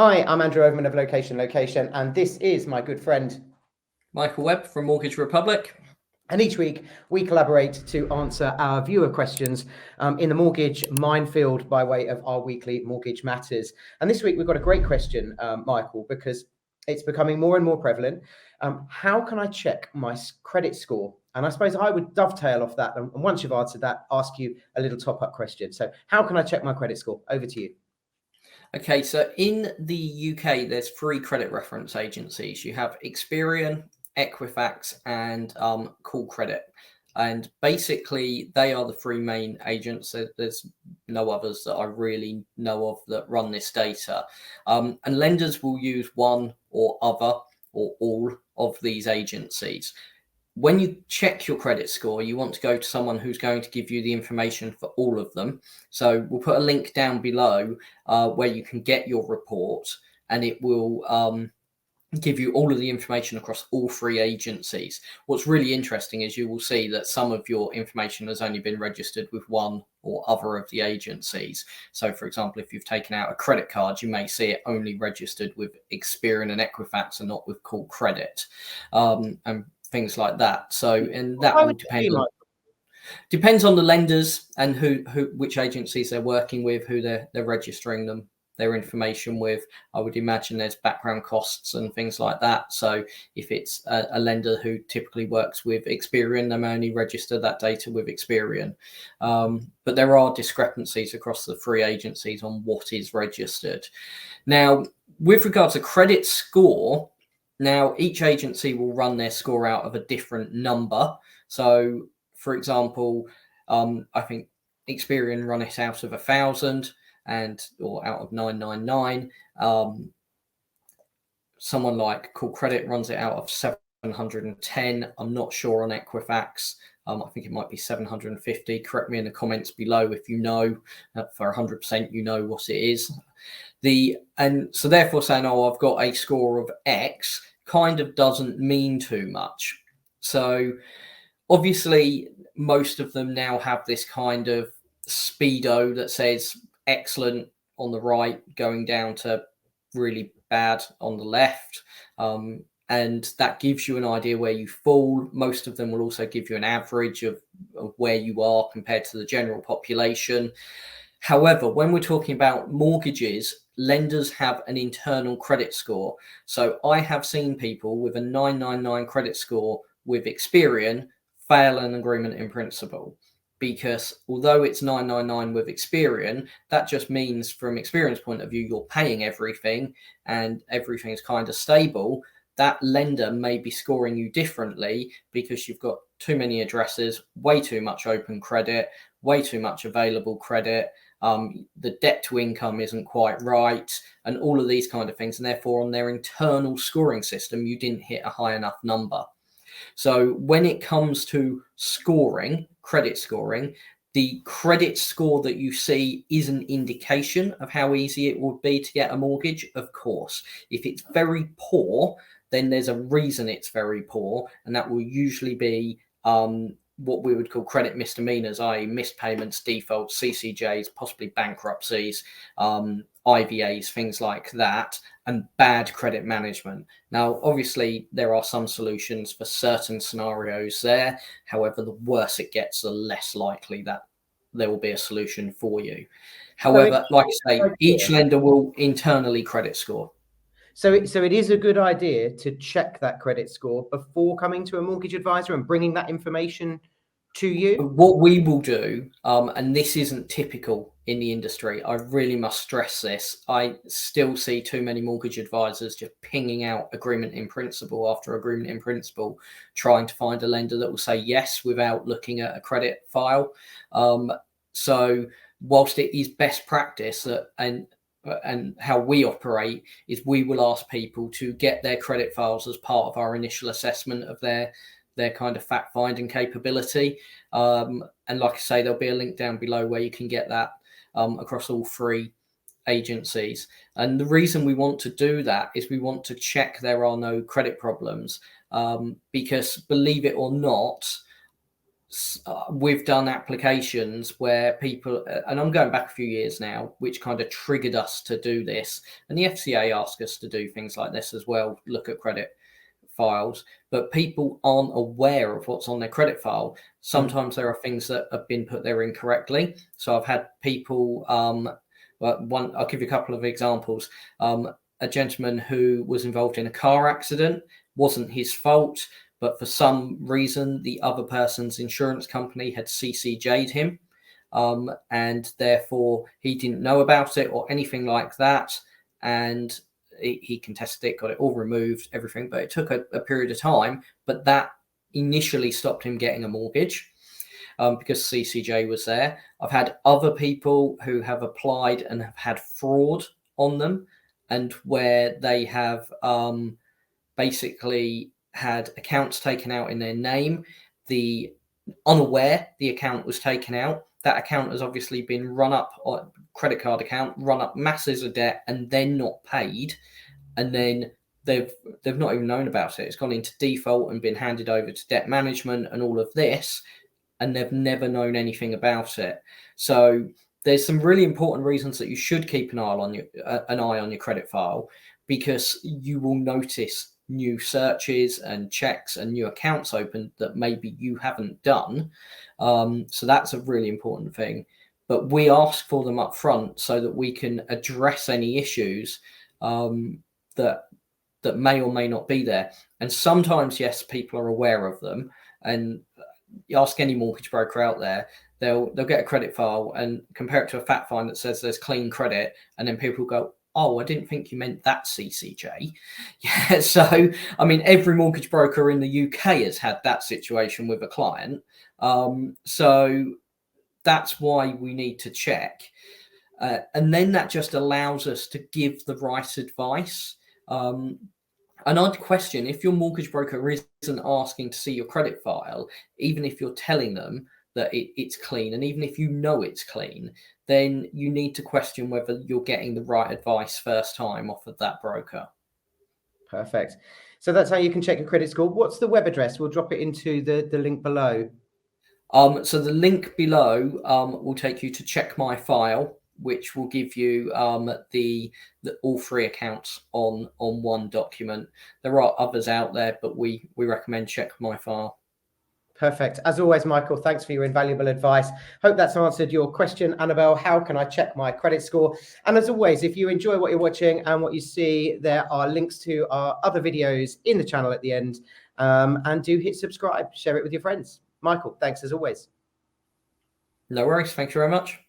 Hi, I'm Andrew Overman of Location, and this is my good friend Michael Webb from Mortgage Republic. And each week we collaborate to answer our viewer questions in the mortgage minefield by way of our weekly Mortgage Matters. And this week we've got a great question, Michael, because it's becoming more and more prevalent. How can I check my credit score? And I suppose I would dovetail off that. And once you've answered that, ask you a little top-up question. So how can I check my credit score? Over to you. Okay, so in the UK, there's 3 credit reference agencies. You have Experian, Equifax, and Call Credit. And basically, they are the 3 main agents. There's no others that I really know of that run this data. And lenders will use one or other or all of these agencies. When you check your credit score, you want to go to someone who's going to give you the information for all of them. So we'll put a link down below where you can get your report, and it will give you all of the information across all 3 agencies. What's really interesting is you will see that some of your information has only been registered with one or other of the agencies. So for example, if you've taken out a credit card, you may see it only registered with Experian and Equifax and not with Call Credit. And things like that. So, and that will depends on the lenders and which agencies they're working with, who they're registering their information with. I would imagine there's background costs and things like that. So if it's a lender who typically works with Experian, they may only register that data with Experian. But there are discrepancies across the 3 agencies on what is registered. Now, with regards to credit score, now, each agency will run their score out of a different number. So, for example, I think Experian run it out of 1,000 or out of 999. Someone like Call Credit runs it out of 710. I'm not sure on Equifax. I think it might be 750. Correct me in the comments below if you know. For 100%, you know what it is. And so therefore saying, oh, I've got a score of X kind of doesn't mean too much. So obviously most of them now have this kind of speedo that says excellent on the right, going down to really bad on the left. And that gives you an idea where you fall. Most of them will also give you an average of where you are compared to the general population. However, when we're talking about mortgages, lenders have an internal credit score. So I have seen people with a 999 credit score with Experian fail an agreement in principle, because although it's 999 with Experian, that just means from Experian's point of view, you're paying everything and everything's kind of stable. That lender may be scoring you differently because you've got too many addresses, way too much open credit, way too much available credit. The debt to income isn't quite right, and all of these kind of things. And therefore, on their internal scoring system, you didn't hit a high enough number. So when it comes to scoring, credit scoring, the credit score that you see is an indication of how easy it would be to get a mortgage, of course. If it's very poor, then there's a reason it's very poor, and that will usually be what we would call credit misdemeanors, i.e. missed payments, defaults, CCJs, possibly bankruptcies, IVAs, things like that, and bad credit management. Now, obviously, there are some solutions for certain scenarios there. However, the worse it gets, the less likely that there will be a solution for you. However, like I say, each lender will internally credit score. So it is a good idea to check that credit score before coming to a mortgage advisor and bringing that information to you. What we will do, and this isn't typical in the industry, I really must stress this. I still see too many mortgage advisors just pinging out agreement in principle after agreement in principle, trying to find a lender that will say yes without looking at a credit file. So whilst it is best practice and how we operate is we will ask people to get their credit files as part of our initial assessment of their kind of fact finding capability. And like I say, there'll be a link down below where you can get that across all 3 agencies. And the reason we want to do that is we want to check there are no credit problems, because believe it or not, we've done applications where people, and I'm going back a few years now, which kind of triggered us to do this. And the FCA asked us to do things like this as well, look at credit files, but people aren't aware of what's on their credit file. Sometimes there are things that have been put there incorrectly. So I've had people, I'll give you a couple of examples. A gentleman who was involved in a car accident, wasn't his fault, but for some reason, the other person's insurance company had CCJ'd him, and therefore he didn't know about it or anything like that. And he contested it, got it all removed, everything. But it took a period of time. But that initially stopped him getting a mortgage because CCJ was there. I've had other people who have applied and have had fraud on them, and where they have basically had accounts taken out in their name, the unaware the account was taken out. That account has obviously been run up, or credit card account, run up masses of debt and then not paid. And then they've not even known about it. It's gone into default and been handed over to debt management and all of this, and they've never known anything about it. So there's some really important reasons that you should keep an eye on your credit file, because you will notice new searches and checks and new accounts opened that maybe you haven't done. So that's a really important thing. But we ask for them up front so that we can address any issues that may or may not be there. And sometimes, yes, people are aware of them. And you ask any mortgage broker out there, they'll get a credit file and compare it to a fact find that says there's clean credit, and then people go, oh, I didn't think you meant that, CCJ. Yeah, so, I mean, every mortgage broker in the UK has had that situation with a client. So that's why we need to check. And then that just allows us to give the right advice. And I'd question, if your mortgage broker isn't asking to see your credit file, even if you're telling them that it's clean, and even if you know it's clean, then you need to question whether you're getting the right advice first time off of that broker. Perfect. So that's how you can check your credit score. What's the web address? We'll drop it into the link below. So the link below will take you to Check My File, which will give you the all three accounts on one document. There are others out there, but we recommend Check My File. Perfect. As always, Michael, thanks for your invaluable advice. Hope that's answered your question, Annabelle. How can I check my credit score? And as always, if you enjoy what you're watching and what you see, there are links to our other videos in the channel at the end. And do hit subscribe, share it with your friends. Michael, thanks as always. No worries. Thank you very much.